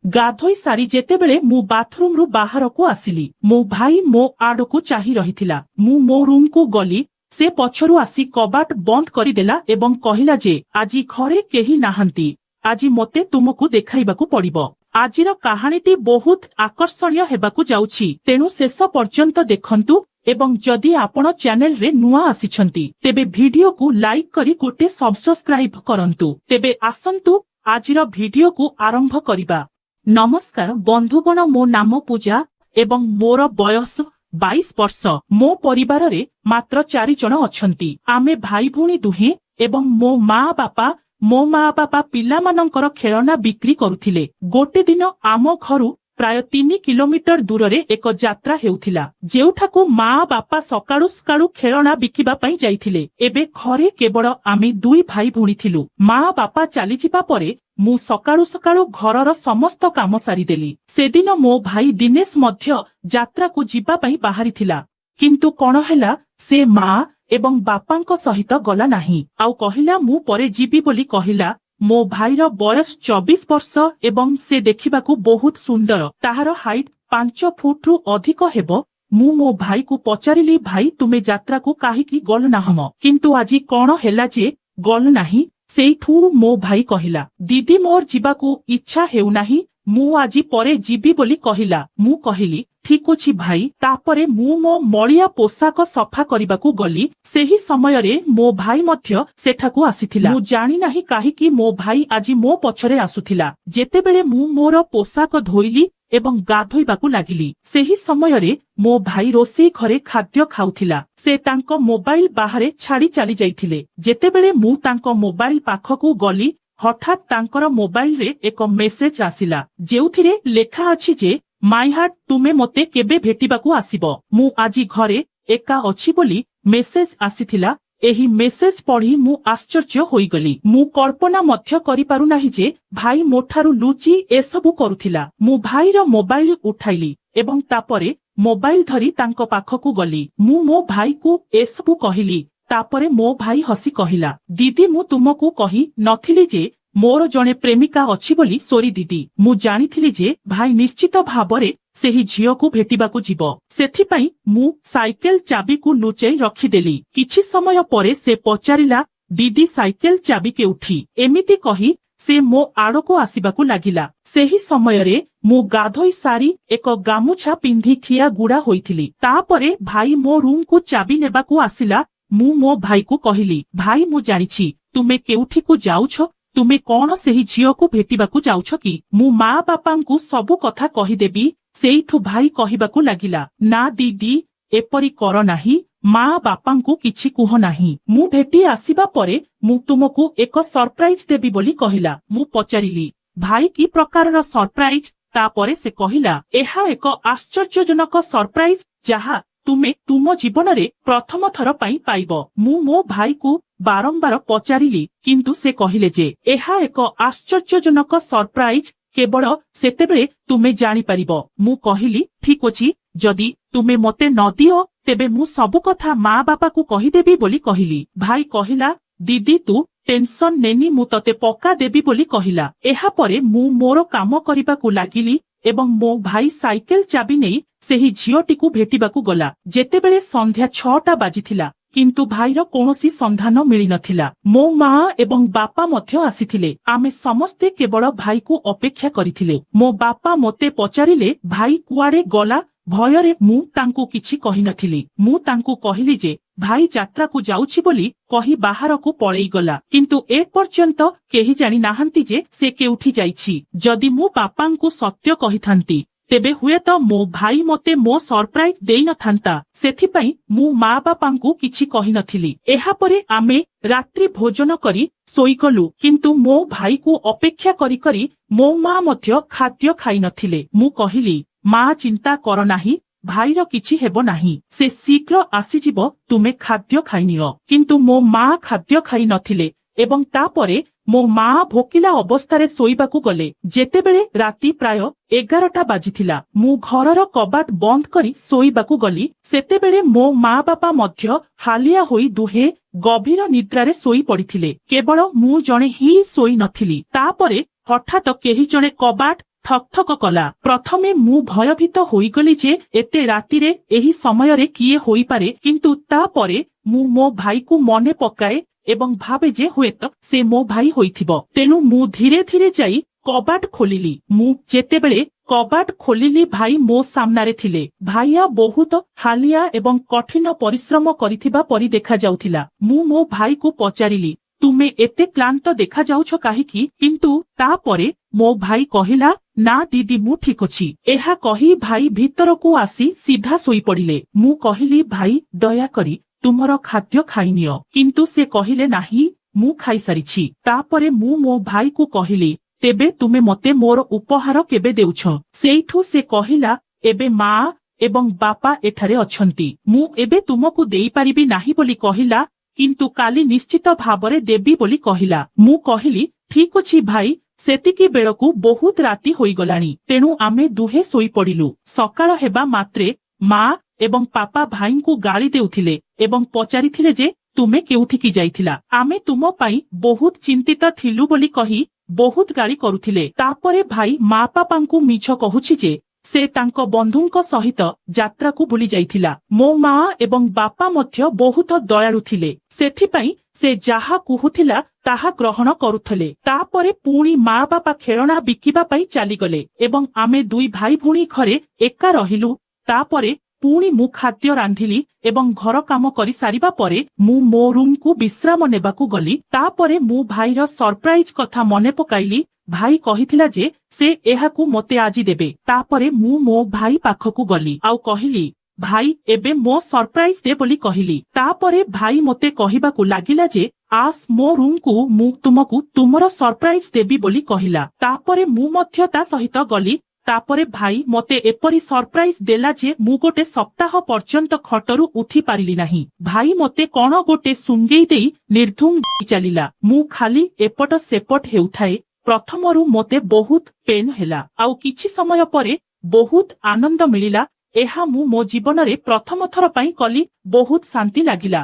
ଗାଧୋଇ ସାରି ଯେତେବେଳେ ମୁଁ ବାଥରୁମରୁ ବାହାରକୁ ଆସିଲି, ମୋ ଭାଇ ମୋ ଆଡ଼କୁ ଚାହିଁ ରହିଥିଲା। ମୁଁ ମୋ ରୁମକୁ ଗଲି। ସେ ପଛରୁ ଆସି କବାଟ ବନ୍ଦ କରିଦେଲା ଏବଂ କହିଲା ଯେ ଆଜି ଘରେ କେହି ନାହାନ୍ତି। ଆଜି ମୋତେ ତୁମକୁ ଦେଖାଇବାକୁ ପଡ଼ିବ। ଆଜିର କାହାଣୀଟି ବହୁତ ଆକର୍ଷଣୀୟ ହେବାକୁ ଯାଉଛି, ତେଣୁ ଶେଷ ପର୍ଯ୍ୟନ୍ତ ଦେଖନ୍ତୁ ଏବଂ ଯଦି ଆପଣ ଚ୍ୟାନେଲରେ ନୂଆ ଆସିଛନ୍ତି ତେବେ ଭିଡିଓକୁ ଲାଇକ୍ କରି ଗୋଟେ ସବସ୍କ୍ରାଇବ କରନ୍ତୁ। ତେବେ ଆସନ୍ତୁ ଆଜିର ଭିଡିଓକୁ ଆରମ୍ଭ କରିବା। ନମସ୍କାର ବନ୍ଧୁଗଣ, ମୋ ନାମ ପୂଜା ଏବଂ ମୋର ବୟସ 22 ବର୍ଷ। ମୋ ପରିବାରରେ ମାତ୍ର 4 ଜଣ ଅଛନ୍ତି। ଆମେ ଭାଇ ଭଉଣୀ ଦୁହେଁ ଏବଂ ମୋ ମା ବାପା ପିଲାମାନଙ୍କର ଖେଳନା ବିକ୍ରି କରୁଥିଲେ। ଗୋଟେ ଦିନ ଆମ ଘରୁ ପ୍ରାୟ 3 କିଲୋମିଟର ଦୂରରେ ଏକ ଯାତ୍ରା ହେଉଥିଲା, ଯେଉଁଠାକୁ ମା ବାପା ସକାଳୁ ସକାଳୁ ଖେଳନା ବିକିବା ପାଇଁ ଯାଇଥିଲେ। ଏବେ ଘରେ କେବଳ ଆମେ 2 ଭାଇ ଭଉଣୀ ଥିଲୁ। ମା ବାପା ଚାଲିଯିବା ପରେ ମୁଁ ସକାଳୁ ସକାଳୁ ଘରର ସମସ୍ତ କାମ ସାରିଦେଲି। ସେଦିନ ମୋ ଭାଇ ଦିନେଶ ମଧ୍ୟ ଯାତ୍ରାକୁ ଯିବା ପାଇଁ ବାହାରିଥିଲା, କିନ୍ତୁ କଣ ହେଲା, ସେ ମା ଏବଂ ବାପାଙ୍କ ସହିତ ଗଲା ନାହିଁ। ଆଉ କହିଲା ମୁଁ ପରେ ଯିବି ବୋଲି କହିଲା। ମୋ ଭାଇର ବୟସ 24 ବର୍ଷ ଏବଂ ସେ ଦେଖିବାକୁ ବହୁତ ସୁନ୍ଦର। ତାହାର ହାଇଟ୍ 5 ଫୁଟରୁ ଅଧିକ ହେବ। ମୁଁ ମୋ ଭାଇକୁ ପଚାରିଲି, ଭାଇ ତୁମେ ଯାତ୍ରାକୁ କାହିଁକି ଗଲ ନାହଁ? କିନ୍ତୁ ଆଜି କଣ ହେଲା ଯେ ଗଲ ନାହିଁ? ସେଇଠୁ ମୋ ଭାଇ କହିଲା, ଦିଦି ମୋର ଯିବାକୁ ଇଚ୍ଛା ହେଉନାହିଁ, ମୁଁ ଆଜି ପରେ ଯିବି ବୋଲି କହିଲା। ମୁଁ କହିଲି ଠିକ ଅଛି ଭାଇ। ତାପରେ ମୁଁ ମୋ ମଳିଆ ପୋଷାକ ସଫା କରିବାକୁ ଗଲି। ସେହି ସମୟରେ ମୋ ଭାଇ ମଧ୍ୟ ସେଠାକୁ ଆସିଥିଲା। ମୁଁ ଜାଣି ନାହିଁ କାହିଁକି ମୋ ଭାଇ ଆଜି ମୋ ପଛରେ ଆସୁଥିଲା। ଯେତେବେଳେ ମୁଁ ମୋର ପୋଷାକ ଧୋଇଲି ଏବଂ ଗାଧୋଇବାକୁ ଲାଗିଲି, ସେହି ସମୟରେ ମୋ ଭାଇ ରୋଷେଇ ଘରେ ଖାଦ୍ୟ ଖାଉଥିଲା। ସେ ତାଙ୍କ ମୋବାଇଲ ବାହାରେ ଛାଡ଼ି ଚାଲି ଯାଇଥିଲେ। ଯେତେବେଳେ ମୁଁ ତାଙ୍କ ମୋବାଇଲ ପାଖକୁ ଗଲି, ହଠାତ୍ ତାଙ୍କର ମୋବାଇଲରେ ଏକ ମେସେଜ ଆସିଲା, ଯେଉଁଥିରେ ଲେଖା ଅଛି ଯେ ମାଇ ହାର୍ଟ, ତୁମେ ମୋତେ କେବେ ଭେଟିବାକୁ ଆସିବ? ମୁଁ ଆଜି ଘରେ ଏକା ଅଛି ବୋଲି ମେସେଜ ଆସିଥିଲା। ଏହି ମେସେଜ ପଢି ମୁଁ ଆଶ୍ଚର୍ଯ୍ୟ ହୋଇଗଲି। ମୁଁ କଳ୍ପନା ମଧ୍ୟ କରିପାରୁନାହିଁ ଯେ ଭାଇ ମୋଠାରୁ ଲୁଚି ଏସବୁ କରୁଥିଲା। ମୁଁ ଭାଇର ମୋବାଇଲ ଉଠାଇଲି ଏବଂ ତାପରେ ମୋବାଇଲ ଧରି ତାଙ୍କ ପାଖକୁ ଗଲି। ମୁଁ ମୋ ଭାଇକୁ ଏସବୁ କହିଲି। ତାପରେ ମୋ ଭାଇ ହସି କହିଲା, ଦିଦି ମୁଁ ତୁମକୁ କହି ନଥିଲି ଯେ ମୋର ଜଣେ ପ୍ରେମିକା ଅଛି ବୋଲି? ସରି ଦିଦି, ମୁଁ ଜାଣିଥିଲି ଯେ ଭାଇ ନିଶ୍ଚିତ ଭାବରେ ସେହି ଝିଅକୁ ଭେଟିବାକୁ ଯିବ। ସେଥିପାଇଁ ମୁଁ ସାଇକେଲ ଚାବିକୁ ଲୁଚେଇ ରଖିଦେଲି। କିଛି ସମୟ ପରେ ସେ ପଚାରିଲା, ଦିଦି ସାଇକେଲ ଚାବି କେଉଁଠି? ଏମିତି କହି ସେ ମୋ ଆଡ଼କୁ ଆସିବାକୁ ଲାଗିଲା। ସେହି ସମୟରେ ମୁଁ ଗାଧୋଇ ସାରି ଏକ ଗାମୁଛା ପିନ୍ଧି ଠିଆ ଗୁଡା ହୋଇଥିଲି। ତାପରେ ଭାଇ ମୋ ରୁମକୁ ଚାବି ନେବାକୁ ଆସିଲା। ମୁଁ ମୋ ଭାଇକୁ କହିଲି, ଭାଇ ମୁଁ ଜାଣିଛି ତୁମେ କେଉଁଠିକୁ ଯାଉଛ। ତୁମେ କଣ ସେହି ଝିଅକୁ ଭେଟିବାକୁ ଯାଉଛ କି? ମୁଁ ମା ବାପାଙ୍କୁ ସବୁ କଥା କହିଦେବି। ସେଇଠୁ ଭାଇ କହିବାକୁ ଲାଗିଲା, ନା ଦିଦି ଏପରି କର ନାହିଁ, ମା ବାପାଙ୍କୁ କିଛି କୁହ ନାହିଁ। ମୁଁ ଭେଟି ଆସିବା ପରେ ମୁଁ ତୁମକୁ ଏକ ସରପ୍ରାଇଜ ଦେବି ବୋଲି କହିଲା। ମୁଁ ପଚାରିଲି, ଭାଇ କି ପ୍ରକାରର ସରପ୍ରାଇଜ? ତାପରେ ସେ କହିଲା, ଏହା ଏକ ଆଶ୍ଚର୍ଯ୍ୟଜନକ ସରପ୍ରାଇଜ ଯାହା ତୁମେ ତୁମ ଜୀବନରେ ପ୍ରଥମ ଥର ପାଇଁ ପାଇବ। ମୁଁ ମୋ ଭାଇକୁ ବାରମ୍ବାର ପଚାରିଲି, କିନ୍ତୁ ସେ କହିଲେ ଯେ ଏହା ଏକ ଆଶ୍ଚର୍ଯ୍ୟଜନକ ସରପ୍ରାଇଜ କେବଳ ସେତେବେଳେ ତୁମେ ଜାଣିପାରିବ। ମୁଁ କହିଲି ଠିକ ଅଛି, ଯଦି ତୁମେ ମୋତେ ନ ଦିଅ ତେବେ ମୁଁ ସବୁ କଥା ମା ବାପାକୁ କହିଦେବି ବୋଲି କହିଲି। ଭାଇ କହିଲା, ଦିଦି ତୁ ଟେନସନ ନେନି, ମୁଁ ତତେ ପକ୍କା ଦେବି ବୋଲି କହିଲା। ଏହାପରେ ମୁଁ ମୋର କାମ କରିବାକୁ ଲାଗିଲି ଏବଂ ମୋ ଭାଇ ସାଇକେଲ ଚାବି ନେଇ ସେହି ଝିଅଟିକୁ ଭେଟିବାକୁ ଗଲା। ଯେତେବେଳେ ସନ୍ଧ୍ୟା 6ଟା ବାଜିଥିଲା, କିନ୍ତୁ ଭାଇର କୌଣସି ସନ୍ଧାନ ମିଳିନଥିଲା। ମୋ ମା ଏବଂ ବାପା ମଧ୍ୟ ଆସିଥିଲେ। ଆମେ ସମସ୍ତେ କେବଳ ଭାଇକୁ ଅପେକ୍ଷା କରିଥିଲେ। ମୋ ବାପା ମୋତେ ପଚାରିଲେ, ଭାଇ କୁଆଡେ ଗଲା? ଭୟରେ ମୁଁ ତାଙ୍କୁ କିଛି କହିନଥିଲି। ମୁଁ ତାଙ୍କୁ କହିଲି ଯେ ଭାଇ ଯାତ୍ରାକୁ ଯାଉଛି ବୋଲି କହି ବାହାରକୁ ପଳେଇଗଲା, କିନ୍ତୁ ଏ ପର୍ଯ୍ୟନ୍ତ କେହି ଜାଣି ନାହାନ୍ତି ଯେ ସେ କେଉଁଠି ଯାଇଛି। ଯଦି ମୁଁ ବାପାଙ୍କୁ ସତ୍ୟ କହିଥାନ୍ତି ତେବେ ହୁଏତ ମୋ ଭାଇ ମୋତେ ମୋ ସରପ୍ରାଇଜ ଦେଇନଥାନ୍ତା। ସେଥିପାଇଁ ମୁଁ ମା ବାପାଙ୍କୁ କିଛି କହିନଥିଲି। ଏହାପରେ ଆମେ ରାତ୍ରି ଭୋଜନ କରି ଶୋଇଗଲୁ, କିନ୍ତୁ ମୋ ଭାଇକୁ ଅପେକ୍ଷା କରି କରି ମୋ ମା ମଧ୍ୟ ଖାଦ୍ୟ ଖାଇନଥିଲେ। ମୁଁ କହିଲି, ମା ଚିନ୍ତା କର ନାହିଁ, ଭାଇର କିଛି ହେବ ନାହିଁ, ସେ ଶୀଘ୍ର ଆସିଯିବ, ତୁମେ ଖାଦ୍ୟ ଖାଇନିଅ। କିନ୍ତୁ ମୋ ମା ଖାଦ୍ୟ ଖାଇ ନଥିଲେ ଏବଂ ତାପରେ ମୋ ମା ଭୋକିଲା ଅବସ୍ଥାରେ ଶୋଇବାକୁ ଗଲେ। ଯେତେବେଳେ ରାତି ପ୍ରାୟ 11ଟା ବାଜିଥିଲା, ମୁଁ ଘରର କବାଟ ବନ୍ଦ କରି ଶୋଇବାକୁ ଗଲି। ସେତେବେଳେ ମୋ ମା ବାପା ମଧ୍ୟ ହାଲିଆ ହୋଇ ଦୁହେଁ ଗଭୀର ନିଦ୍ରାରେ ଶୋଇ ପଡିଥିଲେ। କେବଳ ମୁଁ ଜଣେ ହିଁ ଶୋଇ ନଥିଲି। ତାପରେ ହଠାତ୍ କେହି ଜଣେ କବାଟ ଠକ୍ କଲା। ପ୍ରଥମେ ମୁଁ ଭୟଭୀତ ହୋଇଗଲି ଯେ ଏତେ ରାତିରେ ଏହି ସମୟରେ କିଏ ହୋଇପାରେ, କିନ୍ତୁ ତାପରେ ମୁଁ ମୋ ଭାଇକୁ ମନେ ପକାଏ ଏବଂ ଭାବେ ଯେ ହୁଏତ ସେ ମୋ ଭାଇ ହୋଇଥିବ। ତେଣୁ ମୁଁ ଧୀରେ ଧୀରେ ଯାଇ କବାଟ ଖୋଲିଲି। ମୁଁ ଯେତେବେଳେ କବାଟ ଖୋଲିଲି ଭାଇ ମୋ ସାମ୍ନାରେ ଥିଲେ। ଭାଇଆ ବହୁତ ହାଲିଆ ଏବଂ କଠିନ ପରିଶ୍ରମ କରିଥିବା ପରି ଦେଖାଯାଉଥିଲା। ମୁଁ ମୋ ଭାଇକୁ ପଚାରିଲି, ତୁମେ ଏତେ କ୍ଳାନ୍ତ ଦେଖାଯାଉଛ କାହିଁକି? କିନ୍ତୁ ତାପରେ ମୋ ଭାଇ କହିଲା, ନା ଦିଦି ମୁଁ ଠିକ ଅଛି। ଏହା କହି ଭାଇ ଭିତରକୁ ଆସି ସିଧା ଶୋଇପଡ଼ିଲେ। ମୁଁ କହିଲି, ଭାଇ ଦୟାକରି ତୁମର ଖାଦ୍ୟ ଖାଇନିଅ। କିନ୍ତୁ ସେ କହିଲେ, ନାହିଁ ମୁଁ ଖାଇସାରିଛି। ତାପରେ ମୁଁ ମୋ ଭାଇକୁ କହିଲି, ତେବେ ତୁମେ ମତେ ମୋର ଉପହାର କେବେ ଦେଉଛ? ସେଇଠୁ ସେ କହିଲା, ଏବେ ମା ଏବଂ ବାପା ଏଠାରେ ଅଛନ୍ତି। ମୁଁ ଏବେ ତୁମକୁ ଦେଇପାରିବି ନାହିଁ ବୋଲି କହିଲା, କିନ୍ତୁ କାଲି ନିଶ୍ଚିତ ଭାବରେ ଦେବି ବୋଲି କହିଲା। ମୁଁ କହିଲି, ଠିକ ଅଛି ଭାଇ। ସେତିକି ବେଳକୁ ବହୁତ ରାତି ହୋଇଗଲାଣି। ତେଣୁ ଆମେ ଦୁହେଁ ଶୋଇପଡ଼ିଲୁ। ସକାଳ ହେବା ମାତ୍ରେ ମା ଏବଂ ପାପା ଭାଇଙ୍କୁ ଗାଳି ଦେଉଥିଲେ ଏବଂ ପଚାରିଥିଲେ ଯେ ତୁମେ କେଉଁଠିକି ଯାଇଥିଲା? ଆମେ ତୁମ ପାଇଁ ବହୁତ ଚିନ୍ତିତ ଥିଲୁ ବୋଲି କହି ବହୁତ ଗାଳି କରୁଥିଲେ। ତାପରେ ଭାଇ ମା ପାପାଙ୍କୁ ମିଛ କହୁଛି ଯେ ସେ ତାଙ୍କ ବନ୍ଧୁଙ୍କ ସହିତ ଯାତ୍ରାକୁ ଭୁଲି ଯାଇଥିଲା। ମୋ ମା ଏବଂ ବାପା ମଧ୍ୟ ବହୁତ ଦୟାଳୁ ଥିଲେ। ସେଥିପାଇଁ ସେ ଯାହା କହୁଥିଲା ତାହା ଗ୍ରହଣ କରୁଥିଲେ। ତାପରେ ପୁଣି ମା ବାପା ଖେଳଣା ବିକିବା ପାଇଁ ଚାଲିଗଲେ ଏବଂ ଆମେ ଦୁଇ ଭାଇ ଭଉଣୀ ଘରେ ଏକା ରହିଲୁ। ତାପରେ ପୁଣି ମୁଁ ଖାଦ୍ୟ ରାନ୍ଧିଲି ଏବଂ ଘର କାମ କରି ସାରିବା ପରେ ମୁଁ ମୋ ରୁମକୁ ବିଶ୍ରାମ ନେବାକୁ ଗଲି। ତାପରେ ମୁଁ ଭାଇର ସରପ୍ରାଇଜ କଥା ମନେ ପକାଇଲି। ଭାଇ କହିଥିଲା ଯେ ସେ ଏହାକୁ ମୋତେ ଆଜି ଦେବେ। ତାପରେ ମୁଁ ମୋ ଭାଇ ପାଖକୁ ଗଲି ଆଉ କହିଲି, ଭାଇ ଏବେ ମୋ ସରପ୍ରାଇଜ ଦେ ବୋଲି କହିଲି। ତାପରେ ଭାଇ ମୋତେ କହିବାକୁ ଲାଗିଲା ଯେ ଆସ ମୋ ରୁମକୁ, ମୁଁ ତୁମକୁ ତୁମର ସରପ୍ରାଇଜ ଦେବି ବୋଲି କହିଲା। ତାପରେ ମୁଁ ମଧ୍ୟ ତା ସହିତ ଗଲି। ତାପରେ ଭାଇ ମୋତେ ଏପରି ସରପ୍ରାଇଜ ଦେଲା ଯେ ମୁଁ ଗୋଟେ ସପ୍ତାହ ପର୍ଯ୍ୟନ୍ତ ଖଟରୁ ଉଠି ପାରିଲି ନାହିଁ। ଭାଇ ମୋତେ କଣ ଗୋଟେ ସୁଙ୍ଗେଇ ଦେଇ ନିର୍ଧୁମ ଚାଲିଲା। ମୁଁ ଖାଲି ଏପଟ ସେପଟ ହେଉଥାଏ। ପ୍ରଥମରୁ ମୋତେ ବହୁତ ପେନ୍ ହେଲା, ଆଉ କିଛି ସମୟ ପରେ ବହୁତ ଆନନ୍ଦ ମିଳିଲା। ଏହା ମୁଁ ମୋ ଜୀବନରେ ପ୍ରଥମ ଥର ପାଇଁ କଲି। ବହୁତ ଶାନ୍ତି ଲାଗିଲା।